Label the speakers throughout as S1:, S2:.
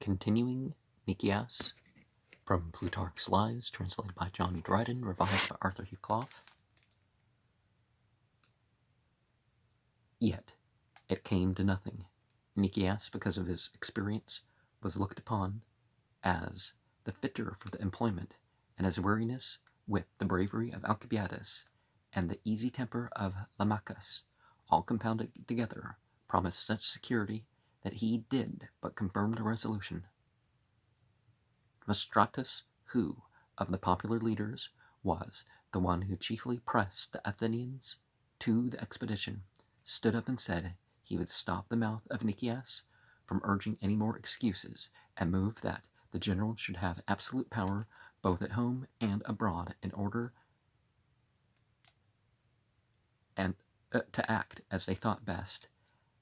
S1: Continuing Nicias from Plutarch's Lives, translated by John Dryden, revised by Arthur Hugh Clough. Yet it came to nothing. Nicias, because of his experience, was looked upon as the fitter for the employment, and his weariness with the bravery of Alcibiades and the easy temper of Lamachus, all compounded together, promised such security that he did but confirm the resolution. Nostratus, who, of the popular leaders, was the one who chiefly pressed the Athenians to the expedition, stood up and said he would stop the mouth of Nicias from urging any more excuses, and move that the general should have absolute power both at home and abroad in order and to act as they thought best.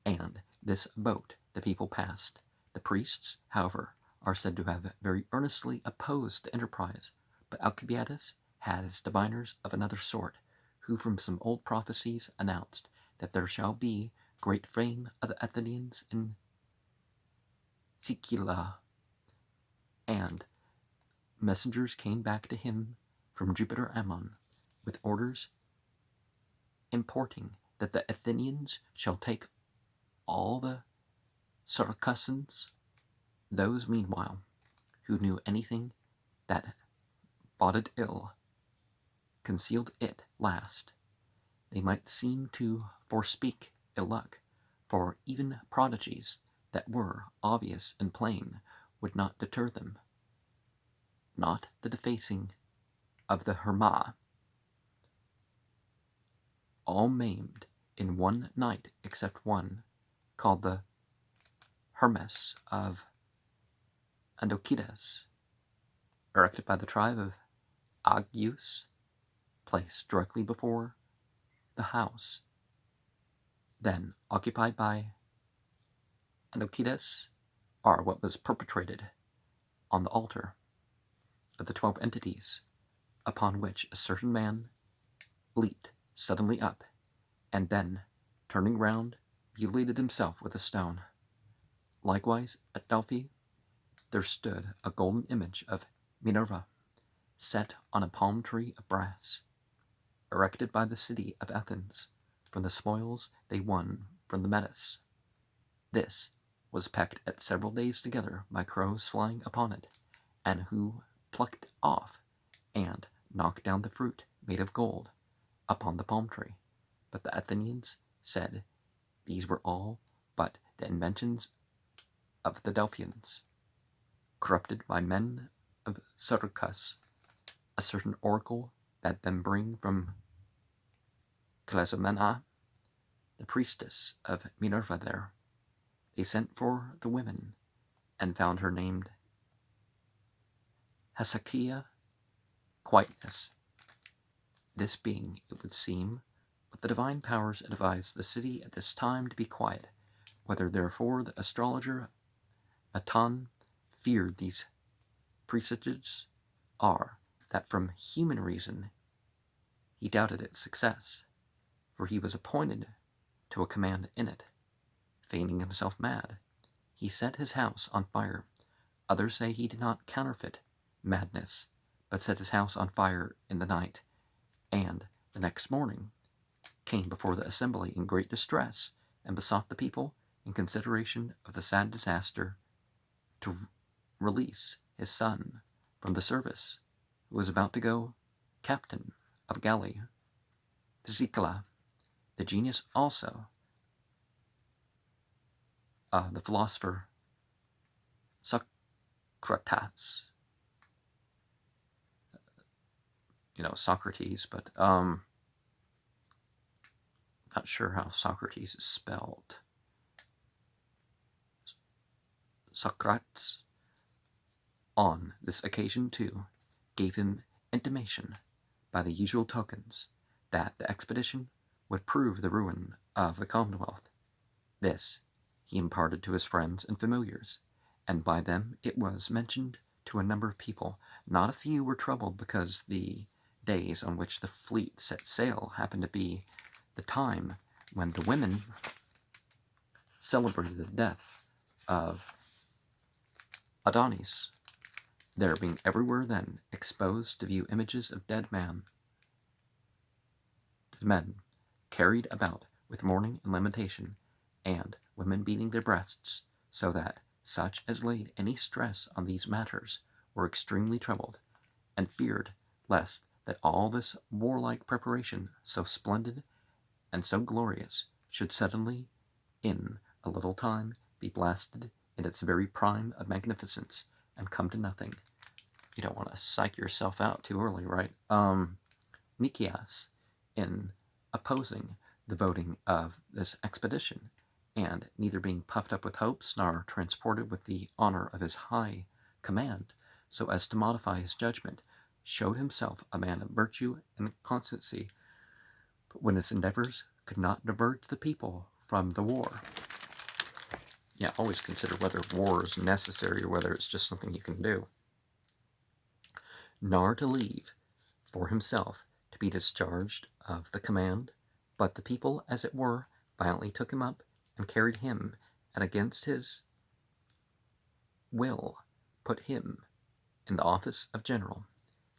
S1: And this vote the people passed. The priests, however, are said to have very earnestly opposed the enterprise, but Alcibiades had his diviners of another sort, who from some old prophecies announced that there shall be great fame of the Athenians in Sicila, and messengers came back to him from Jupiter Ammon with orders importing that the Athenians shall take all the Syracusans. Those, meanwhile, who knew anything that boded ill, concealed it last. They might seem to forespeak ill luck, for even prodigies that were obvious and plain would not deter them. Not the defacing of the Herma, all maimed in one night except one, called the Hermes of Andokides, erected by the tribe of Agius, placed directly before the house, then occupied by Andokides, are what was perpetrated on the altar of the 12 entities, upon which a certain man leaped suddenly up, and then, turning round, mutilated himself with a stone. Likewise, at Delphi, there stood a golden image of Minerva, set on a palm tree of brass, erected by the city of Athens, from the spoils they won from the Medes. This was pecked at several days together by crows flying upon it, and who plucked off and knocked down the fruit made of gold upon the palm tree. But the Athenians said these were all but the inventions of the Delphians, corrupted by men of Syracuse. A certain oracle bade them bring from Clazomena the priestess of Minerva there. They sent for the women, and found her named Hesychia Quietness. This being, it would seem, what the divine powers advised the city at this time to be quiet, whether therefore the astrologer Aton feared these presages, are that from human reason he doubted its success, for he was appointed to a command in it. Feigning himself mad, he set his house on fire. Others say he did not counterfeit madness, but set his house on fire in the night, and the next morning came before the assembly in great distress, and besought the people, in consideration of the sad disaster, to release his son from the service, who was about to go captain of galley to Sicila. The genius also the philosopher Socrates, Socrates, but not sure how Socrates is spelled. Socrates, on this occasion too, gave him intimation by the usual tokens that the expedition would prove the ruin of the Commonwealth. This he imparted to his friends and familiars, and by them it was mentioned to a number of people. Not a few were troubled because the days on which the fleet set sail happened to be the time when the women celebrated the death of Adonis, there being everywhere then exposed to view images of dead men, carried about with mourning and lamentation, and women beating their breasts, so that such as laid any stress on these matters were extremely troubled, and feared lest that all this warlike preparation, so splendid and so glorious, should suddenly, in a little time, be blasted in its very prime of magnificence, and come to nothing. You don't want to psych yourself out too early, right? Nicias, in opposing the voting of this expedition, and neither being puffed up with hopes nor transported with the honor of his high command, so as to modify his judgment, showed himself a man of virtue and constancy, but when his endeavors could not divert the people from the war. Yeah, always consider whether war is necessary or whether it's just something you can do. Nor to leave for himself to be discharged of the command, but the people, as it were, violently took him up and carried him, and against his will put him in the office of general.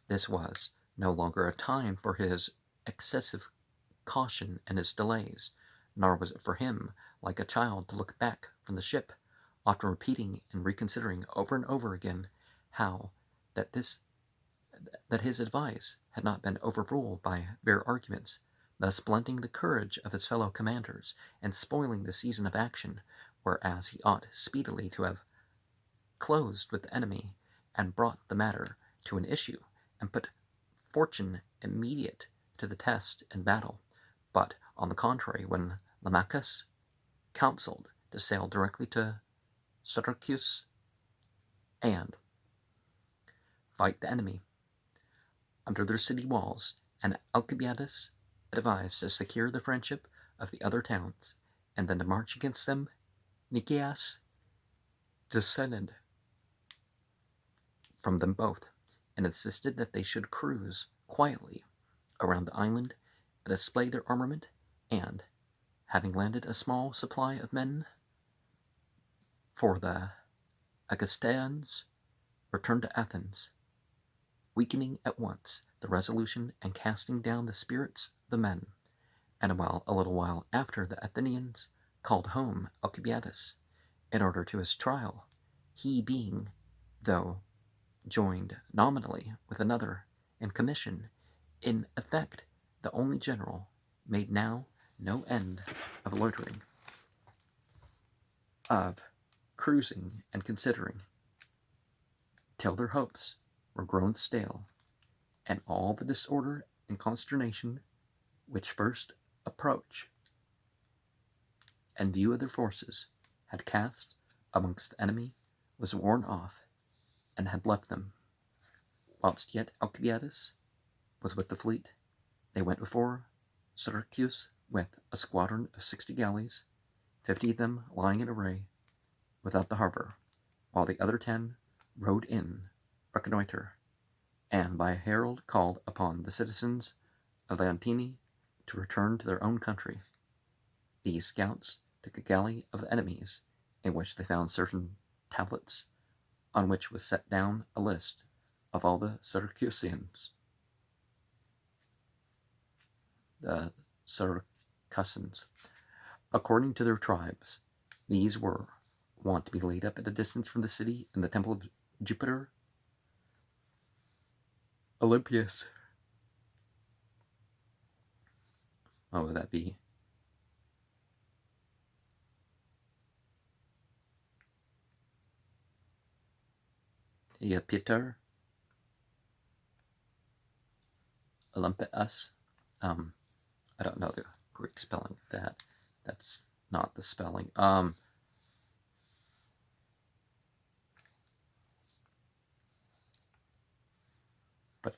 S1: This was no longer a time for his excessive caution and his delays, nor was it for him, like a child, to look back from the ship, often repeating and reconsidering over and over again how that his advice had not been overruled by bare arguments, thus blunting the courage of his fellow commanders and spoiling the season of action, whereas he ought speedily to have closed with the enemy and brought the matter to an issue, and put fortune immediate to the test in battle. But, on the contrary, when Lamachus counseled to sail directly to Syracuse and fight the enemy under their city walls, and Alcibiades advised to secure the friendship of the other towns, and then to march against them, Nicias descended from them both, and insisted that they should cruise quietly around the island and display their armament, and, having landed a small supply of men for the Augustans, returned to Athens, weakening at once the resolution and casting down the spirits of the men. And a little while after, the Athenians called home Alcibiades in order to his trial, he being, though joined nominally with another in commission, in effect the only general, made now no end of loitering, of cruising and considering, till their hopes were grown stale, and all the disorder and consternation which first approach and view of their forces had cast amongst the enemy was worn off, and had left them. Whilst yet Alcibiades was with the fleet, they went before Syracuse with a squadron of 60 galleys, 50 of them lying in array without the harbor, while the other 10 rowed in reconnoiter, and by a herald called upon the citizens of Leontini to return to their own country. These scouts took a galley of the enemies, in which they found certain tablets, on which was set down a list of all the Syracusans, the Syracusans, according to their tribes. These were wont to be laid up at a distance from the city in the temple of Jupiter Olympius. What would that be? Peter Olympus. I don't know the Greek spelling of that. That's not the spelling. But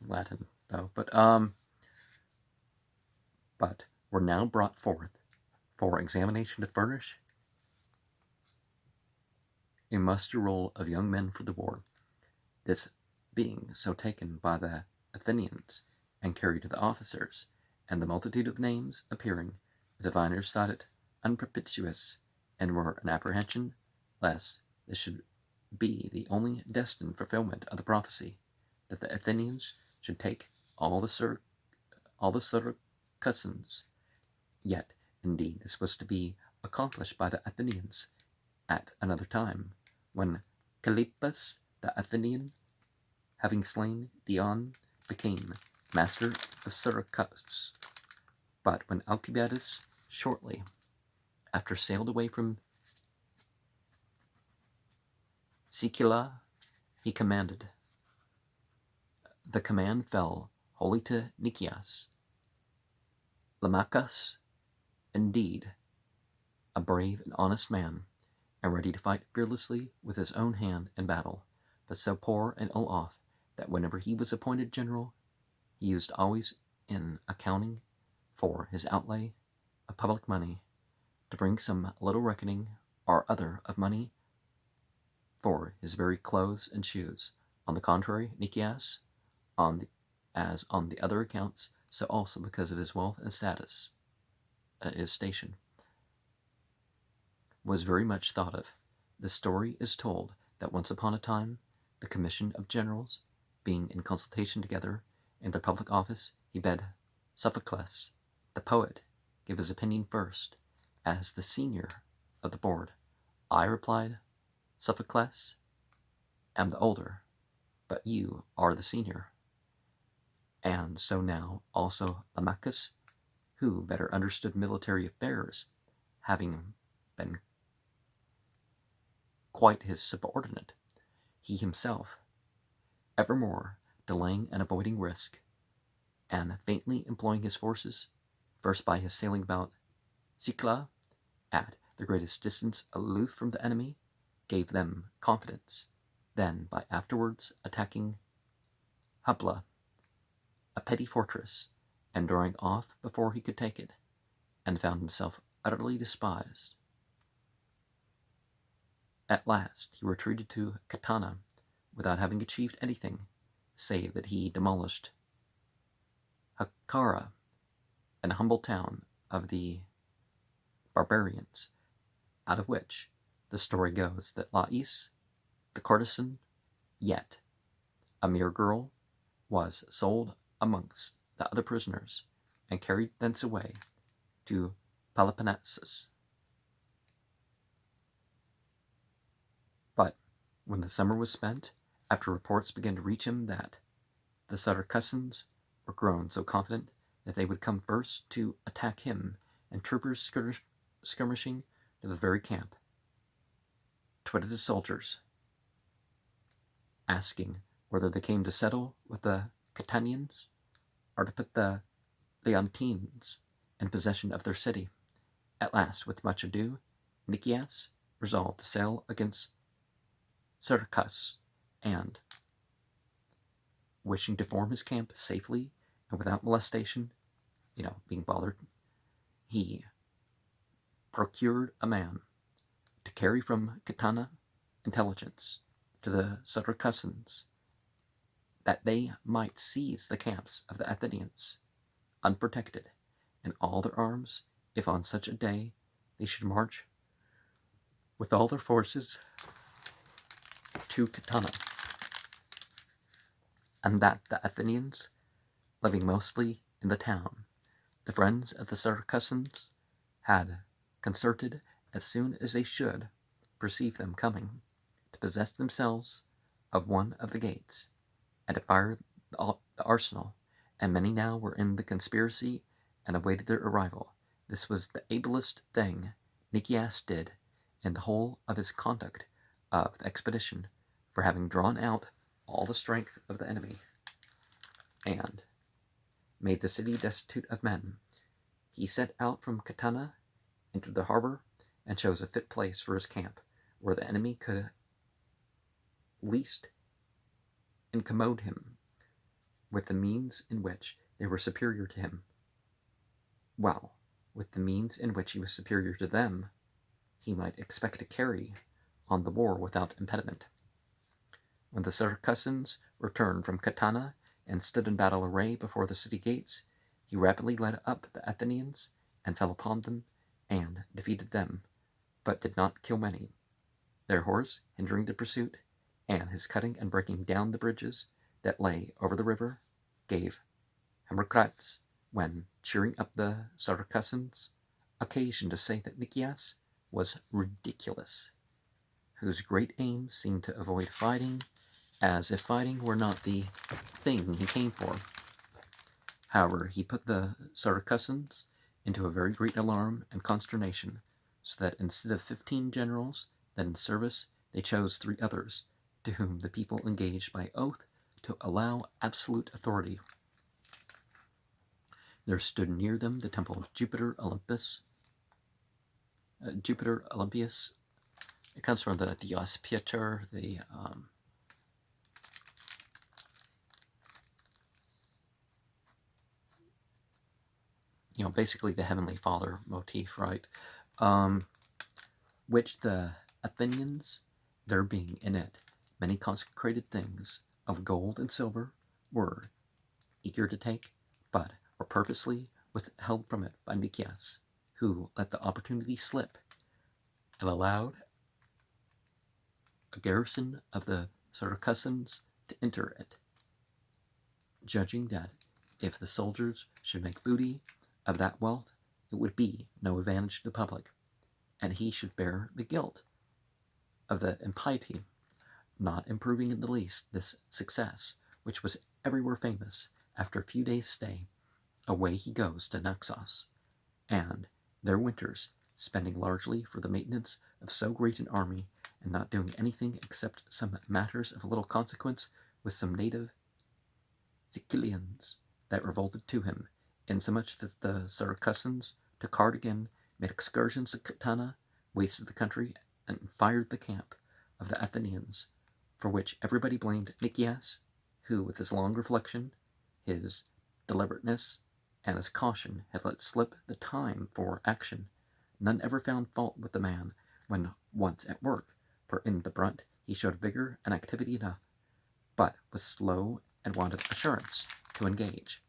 S1: Latin though. But were now brought forth for examination to furnish a muster roll of young men for the war. This being so taken by the Athenians and carried to the officers, and the multitude of names appearing, the diviners thought it unpropitious, and were in apprehension lest this should be the only destined fulfillment of the prophecy that the Athenians should take all the Syracusans. Yet, indeed, this was to be accomplished by the Athenians at another time, when Callippus the Athenian, having slain Dion, became master of Syracuse. But when Alcibiades shortly after sailed away from Sicila, he commanded. The command fell wholly to Nicias. Lamachus, indeed, a brave and honest man, and ready to fight fearlessly with his own hand in battle, but so poor and ill off that whenever he was appointed general, he used always in accounting for his outlay of public money to bring some little reckoning or other of money for his very clothes and shoes. On the contrary, Nicias, as on the other accounts, so also because of his wealth and status, his station, was very much thought of. The story is told that once upon a time, the commission of generals, being in consultation together in their public office, he bade Sophocles, the poet, give his opinion first, as the senior of the board. I replied, Sophocles, am the older, but you are the senior. And so now also Lamachus, who better understood military affairs, having been quite his subordinate, he himself, evermore delaying and avoiding risk, and faintly employing his forces, first by his sailing about Sicila, at the greatest distance aloof from the enemy, gave them confidence, then by afterwards attacking Hubla, a petty fortress, and drawing off before he could take it, and found himself utterly despised. At last he retreated to Catana, without having achieved anything, save that he demolished Hacara, an humble town of the barbarians, out of which the story goes that Lais, the courtesan, yet a mere girl, was sold amongst the other prisoners, and carried thence away to Peloponnesus. But when the summer was spent, after reports began to reach him that the Syracusans were grown so confident that they would come first to attack him, and troopers skirmishing to the very camp, twitted the soldiers, asking whether they came to settle with the Catanians, or to put the Leontines in possession of their city. At last, with much ado, Nicias resolved to sail against Syracuse, and, wishing to form his camp safely and without molestation, being bothered, he procured a man to carry from Catana intelligence to the Syracusans that they might seize the camps of the Athenians, unprotected, and all their arms, if on such a day they should march with all their forces to Catana, and that the Athenians, living mostly in the town, the friends of the Syracusans, had concerted, as soon as they should perceive them coming, to possess themselves of one of the gates, and to fire the arsenal, and many now were in the conspiracy and awaited their arrival. This was the ablest thing Nicias did in the whole of his conduct of the expedition, for having drawn out all the strength of the enemy, and made the city destitute of men, he set out from Catana, entered the harbor, and chose a fit place for his camp, where the enemy could least incommode him with the means in which they were superior to him, while, with the means in which he was superior to them, he might expect to carry on the war without impediment. When the Syracusans returned from Catana and stood in battle array before the city gates, he rapidly led up the Athenians and fell upon them and defeated them, but did not kill many, their horse hindering the pursuit, and his cutting and breaking down the bridges that lay over the river, gave Hermocrates, when cheering up the Saracens, occasion to say that Nicias was ridiculous, whose great aim seemed to avoid fighting, as if fighting were not the thing he came for. However, he put the Saracens into a very great alarm and consternation, so that instead of 15 generals then in service, they chose 3 others, to whom the people engaged by oath to allow absolute authority. There stood near them the temple of Jupiter Olympius. It comes from the Dios Pieter, basically the Heavenly Father motif, right? Which the Athenians, there being in it many consecrated things of gold and silver, were eager to take, but were purposely withheld from it by Nicias, who let the opportunity slip and allowed a garrison of the Saracens to enter it, judging that if the soldiers should make booty of that wealth, it would be no advantage to the public, and he should bear the guilt of the impiety, not improving in the least this success, which was everywhere famous. After a few days' stay, away he goes to Naxos, and their winters, spending largely for the maintenance of so great an army, and not doing anything except some matters of little consequence with some native Sicilians that revolted to him, insomuch that the Saracens to Carthage made excursions to Catana, wasted the country, and fired the camp of the Athenians, for which everybody blamed Nicias, who, with his long reflection, his deliberateness, and his caution, had let slip the time for action. None ever found fault with the man when once at work, for in the brunt he showed vigor and activity enough, but was slow and wanted assurance to engage.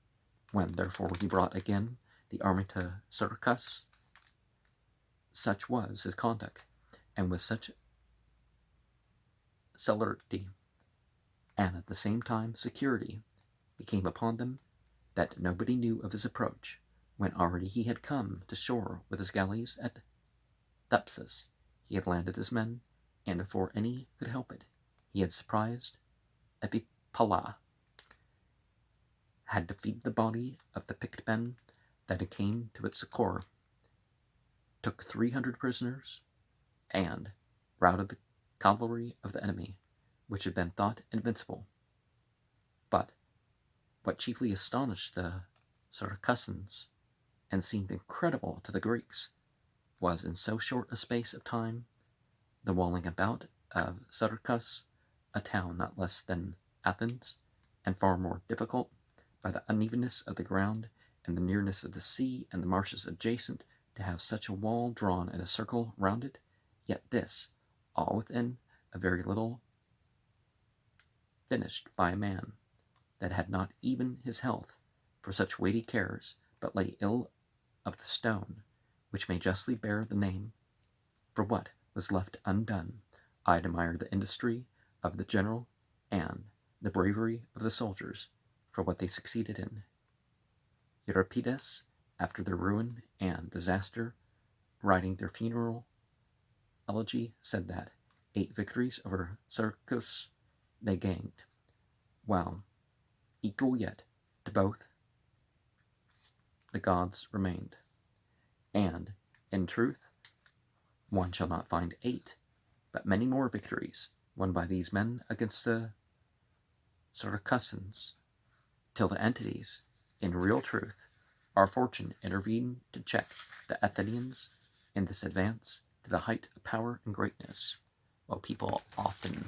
S1: When, therefore, he brought again the army to Syracuse, such was his conduct, and with such celerity, and at the same time security, became upon them, that nobody knew of his approach, when already he had come to shore with his galleys at Thapsus. He had landed his men, and before any could help it, he had surprised Epipala, had defeated the body of the picked men that came to its succor, took 300 prisoners, and routed the cavalry of the enemy, which had been thought invincible. But what chiefly astonished the Saracens, and seemed incredible to the Greeks, was in so short a space of time the walling about of Syracuse, a town not less than Athens, and far more difficult by the unevenness of the ground and the nearness of the sea and the marshes adjacent, to have such a wall drawn in a circle round it, yet this, all within a very little, finished by a man that had not even his health for such weighty cares, but lay ill of the stone, which may justly bear the name. For what was left undone, I admire the industry of the general and the bravery of the soldiers for what they succeeded in. Euripides, after their ruin and disaster, writing their funeral elegy, said that 8 victories over Syracuse they gained, while equal yet to both the gods remained. And, in truth, one shall not find 8, but many more victories won by these men against the Syracusans, till the entities, in real truth, our fortune intervened to check the Athenians in this advance to the height of power and greatness. While people often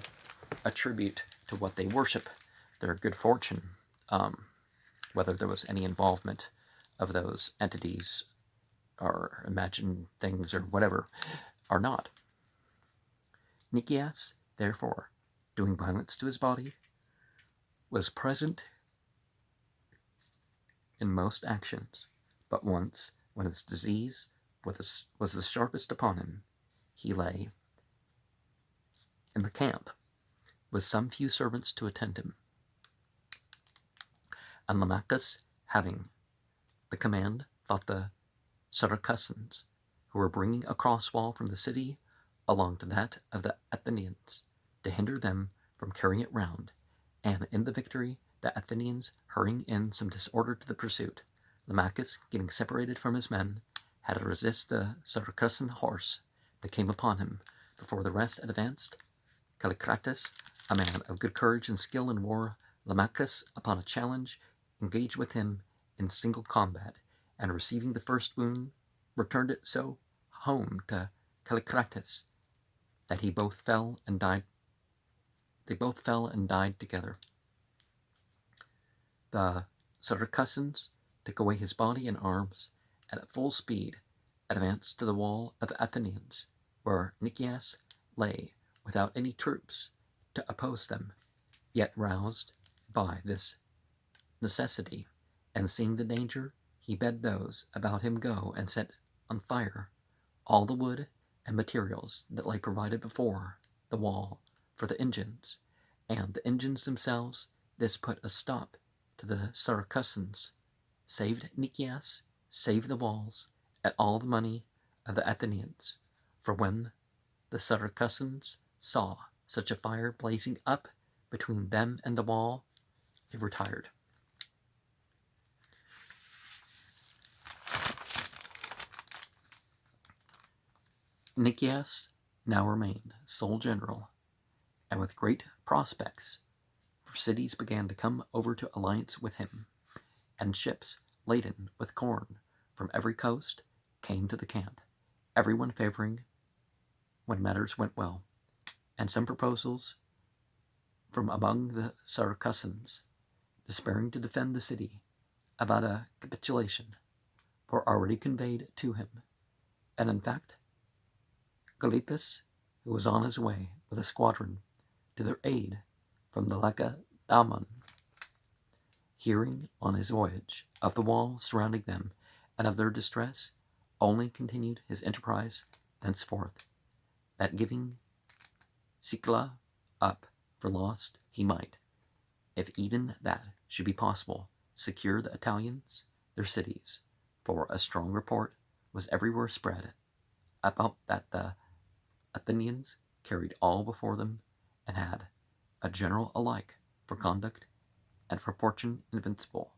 S1: attribute to what they worship their good fortune, whether there was any involvement of those entities or imagined things or whatever, are not. Nicias, therefore, doing violence to his body, was present in most actions, but once, when his disease was the sharpest upon him, he lay in the camp, with some few servants to attend him. And Lamachus, having the command, fought the Syracusans, who were bringing a crosswall from the city along to that of the Athenians, to hinder them from carrying it round. And in the victory, the Athenians, hurrying in some disorder to the pursuit, Lamachus, getting separated from his men, had to resist the Syracusan horse that came upon him. Before the rest had advanced, Callicrates, a man of good courage and skill in war, Lamachus, upon a challenge, engaged with him in single combat, and receiving the first wound, returned it so home to Callicrates that they both fell and died together. The Syracusans took away his body and arms, and at full speed advanced to the wall of the Athenians, where Nicias lay without any troops to oppose them. Yet roused by this necessity, and seeing the danger, he bade those about him go and set on fire all the wood and materials that lay provided before the wall for the engines, and the engines themselves. This put a stop to the Syracusans, saved Nicias, saved the walls, and all the money of the Athenians. For when the Syracusans saw such a fire blazing up between them and the wall, they retired. Nicias now remained sole general, and with great prospects, for cities began to come over to alliance with him, and ships laden with corn from every coast came to the camp, everyone favoring when matters went well, and some proposals from among the Syracusans, despairing to defend the city, about a capitulation, were already conveyed to him, and in fact, Gylippus, who was on his way with a squadron to their aid from the Lacedaemon, hearing on his voyage of the wall surrounding them and of their distress, only continued his enterprise thenceforth, that giving Scylla up for lost, he might, if even that should be possible, secure the Italians their cities, for a strong report was everywhere spread about that the Athenians carried all before them, and had a general alike for conduct and for fortune invincible.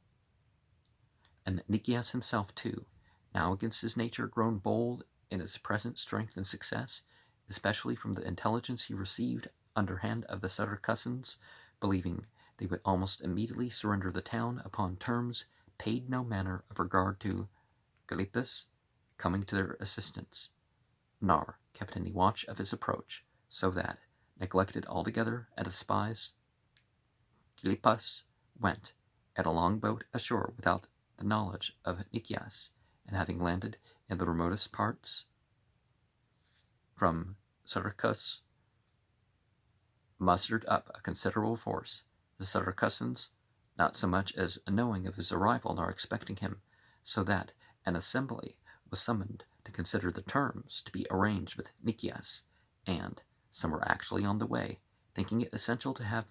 S1: And Nicias himself too, now against his nature grown bold in his present strength and success, especially from the intelligence he received underhand of the Syracusans, believing they would almost immediately surrender the town upon terms, paid no manner of regard to Gylippus coming to their assistance, nor kept any watch of his approach, so that, neglected altogether and despised, Gylippus went at a longboat ashore without the knowledge of Nicias, and having landed in the remotest parts from Syracuse, mustered up a considerable force. The Syracusans, not so much as knowing of his arrival nor expecting him, so that an assembly was summoned to consider the terms to be arranged with Nicias, and some were actually on the way, thinking it essential to have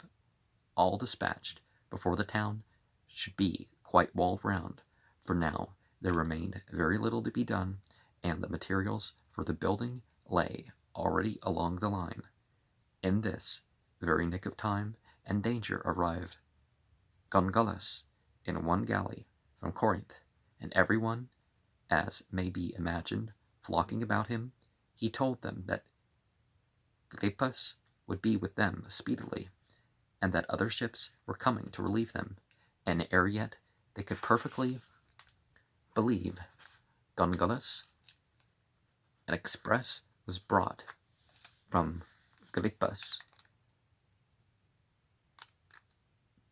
S1: all dispatched before the town should be quite walled round, for now there remained very little to be done, and the materials for the building lay already along the line. In this very nick of time and danger arrived Gongulus in one galley from Corinth, and everyone, as may be imagined, flocking about him, he told them that Gylippus would be with them speedily, and that other ships were coming to relieve them, and ere yet they could perfectly believe Gongulus, an express was brought from Gylippus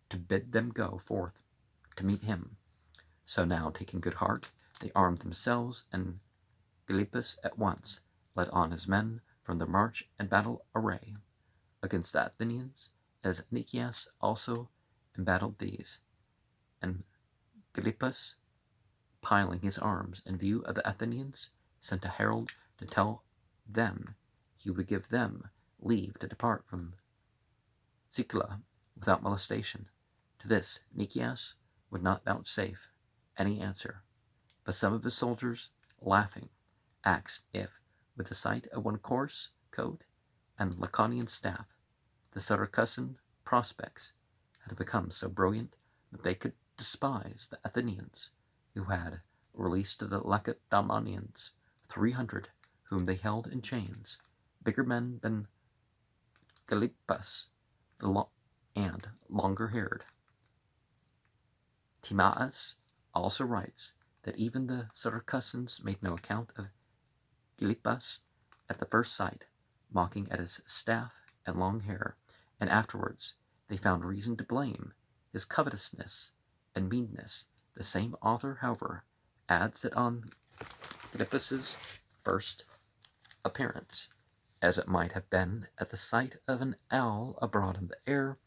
S1: to bid them go forth to meet him. So now, taking good heart, they armed themselves, and Gylippus at once led on his men from the march and battle array against the Athenians, as Nicias also embattled these. And Gylippus, piling his arms in view of the Athenians, sent a herald to tell them he would give them leave to depart from Scylla without molestation. To this Nicias would not vouchsafe any answer, but some of his soldiers, laughing, asked if, with the sight of one coarse coat and Laconian staff, the Syracusan prospects had become so brilliant that they could despise the Athenians, who had released to the Lacedaemonians 300 whom they held in chains, bigger men than Gylippus and longer-haired. Timaeus also writes that even the Syracusans made no account of Gylippus at the first sight, mocking at his staff and long hair, and afterwards they found reason to blame his covetousness and meanness. The same author, however, adds that on Gylippus's first appearance, as it might have been at the sight of an owl abroad in the air,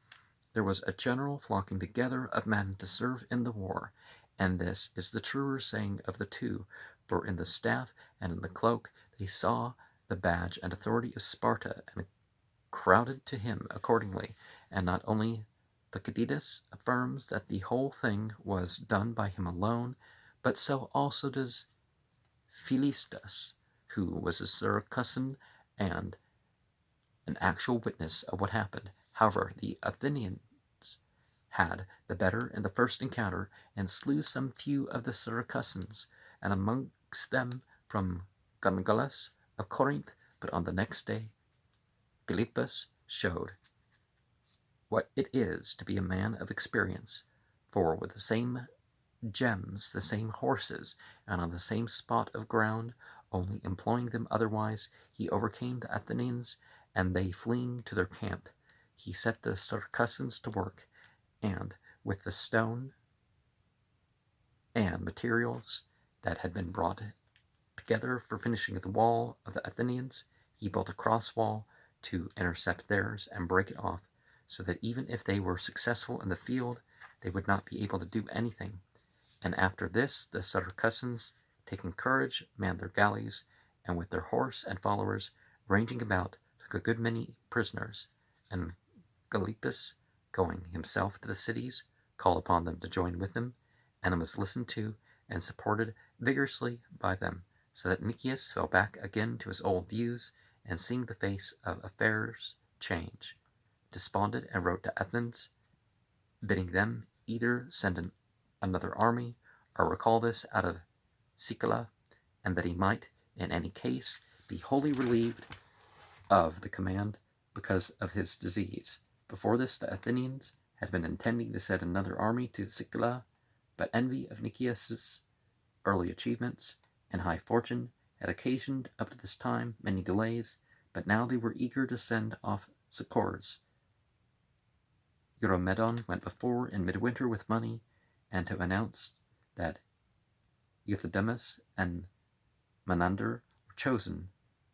S1: there was a general flocking together of men to serve in the war, and this is the truer saying of the two, for in the staff and in the cloak they saw the badge and authority of Sparta, and crowded to him accordingly. And not only Thucydides affirms that the whole thing was done by him alone, but so also does Philistus, who was a Syracusan and an actual witness of what happened. However, the Athenians had the better in the first encounter, and slew some few of the Syracusans, and amongst them from Gongalus of Corinth. But on the next day Gylippus showed what it is to be a man of experience, for with the same gems, the same horses, and on the same spot of ground, only employing them otherwise, he overcame the Athenians, and they fleeing to their camp, he set the Syracusans to work, and with the stone and materials that had been brought together for finishing the wall of the Athenians, he built a cross wall to intercept theirs and break it off, so that even if they were successful in the field, they would not be able to do anything. And after this, the Syracusans, taking courage, manned their galleys, and with their horse and followers, ranging about, took a good many prisoners. And Gylippus, going himself to the cities, called upon them to join with him, and was listened to and supported vigorously by them, so that Nicias fell back again to his old views, and seeing the face of affairs change, desponded, and wrote to Athens, bidding them either send another army, or recall this out of Scylla, and that he might, in any case, be wholly relieved of the command because of his disease. Before this, the Athenians had been intending to send another army to Scylla, but envy of Nicias's early achievements and high fortune had occasioned up to this time many delays, but now they were eager to send off succors. Eurymedon went before in midwinter with money, and to announce that Euthydemus and Menander were chosen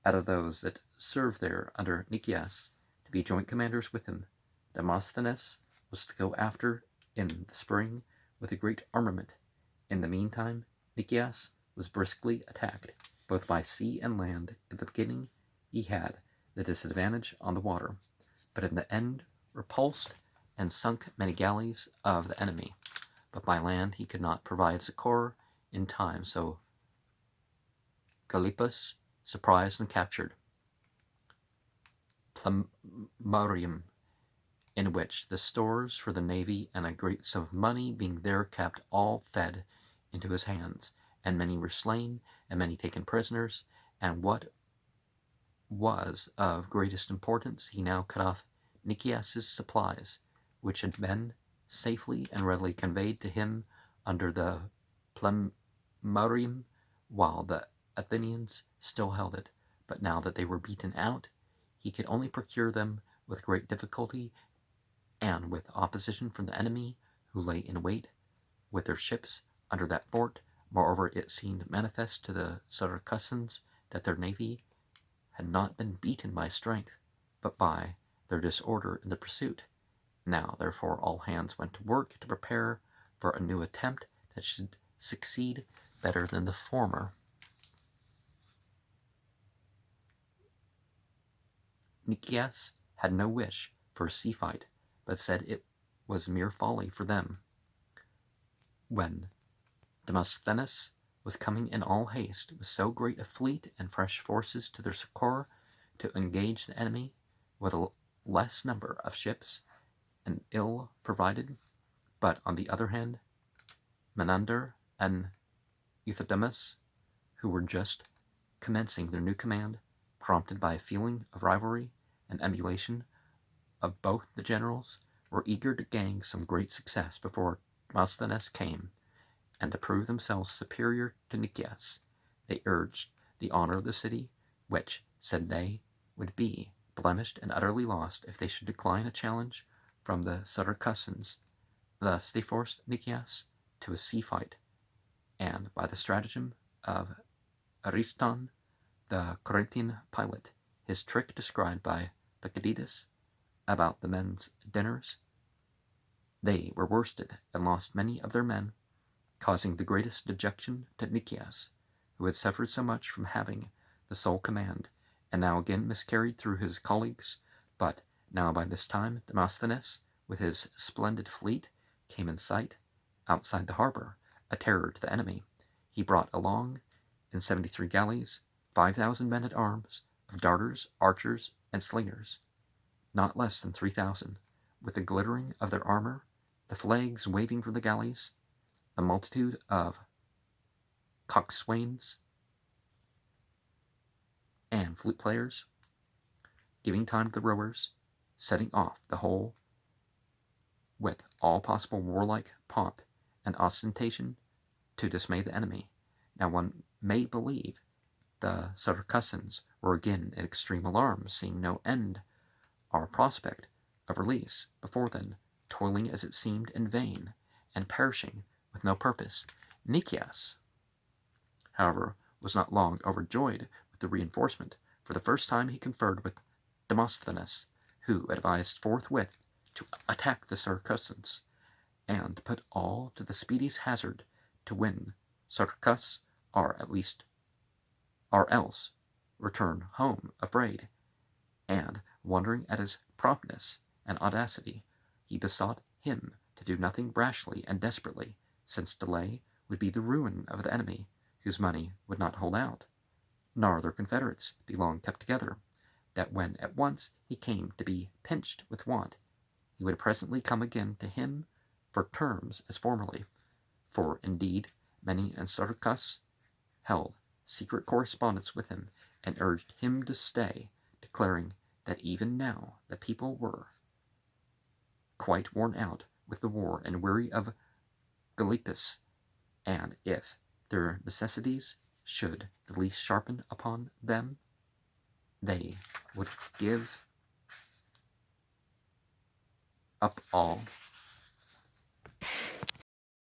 S1: out of those that served there under Nicias to be joint commanders with him. Demosthenes was to go after in the spring with a great armament. In the meantime, Nicias was briskly attacked, both by sea and land. In the beginning he had the disadvantage on the water, but in the end repulsed and sunk many galleys of the enemy. But by land he could not provide succor in time, so Gylippus surprised and captured Plumarium, in which the stores for the navy and a great sum of money being there kept all fed into his hands, and many were slain, and many taken prisoners. And what was of greatest importance, he now cut off Nicias's supplies, which had been safely and readily conveyed to him under the Plumarium, while the Athenians still held it. But now that they were beaten out, he could only procure them with great difficulty, and with opposition from the enemy, who lay in wait with their ships under that fort. Moreover, it seemed manifest to the Syracusans that their navy had not been beaten by strength, but by their disorder in the pursuit. Now, therefore, all hands went to work to prepare for a new attempt that should succeed better than the former. Nicias had no wish for a sea fight, but said it was mere folly for them. When Demosthenes was coming in all haste with so great a fleet and fresh forces to their succor to engage the enemy with a less number of ships and ill provided, but on the other hand, Menander and Euthydemus, who were just commencing their new command, prompted by a feeling of rivalry and emulation of both the generals, were eager to gain some great success before Demosthenes came, and to prove themselves superior to Nicias. They urged the honor of the city, which, said they, would be blemished and utterly lost if they should decline a challenge from the Syracusans. Thus they forced Nicias to a sea fight, and by the stratagem of Ariston, the Corinthian pilot, his trick described by Thucydides about the men's dinners, they were worsted and lost many of their men, causing the greatest dejection to Nicias, who had suffered so much from having the sole command, and now again miscarried through his colleagues. But now by this time Demosthenes, with his splendid fleet, came in sight outside the harbor, a terror to the enemy. He brought along, in 73 galleys, 5,000 men at arms, of darters, archers, and slingers, not less than 3,000, with the glittering of their armor, the flags waving from the galleys, the multitude of coxswains and flute players, giving time to the rowers, setting off the whole with all possible warlike pomp and ostentation to dismay the enemy. Now one may believe the Syracusans were again in extreme alarm, seeing no end or prospect of release before them, toiling as it seemed in vain, and perishing with no purpose. Nicias, however, was not long overjoyed with the reinforcement. For the first time he conferred with Demosthenes, who advised forthwith to attack the Syracusans, and put all to the speediest hazard to win Syracuse, or else return home afraid. And, wondering at his promptness and audacity, he besought him to do nothing rashly and desperately, since delay would be the ruin of the enemy, whose money would not hold out, nor their confederates be long kept together, that when at once he came to be pinched with want, he would presently come again to him for terms as formerly. For, indeed, many in Syracuse held secret correspondence with him, and urged him to stay, declaring that even now the people were quite worn out with the war and weary of Gylippus, and if their necessities should the least sharpen upon them, they would give up all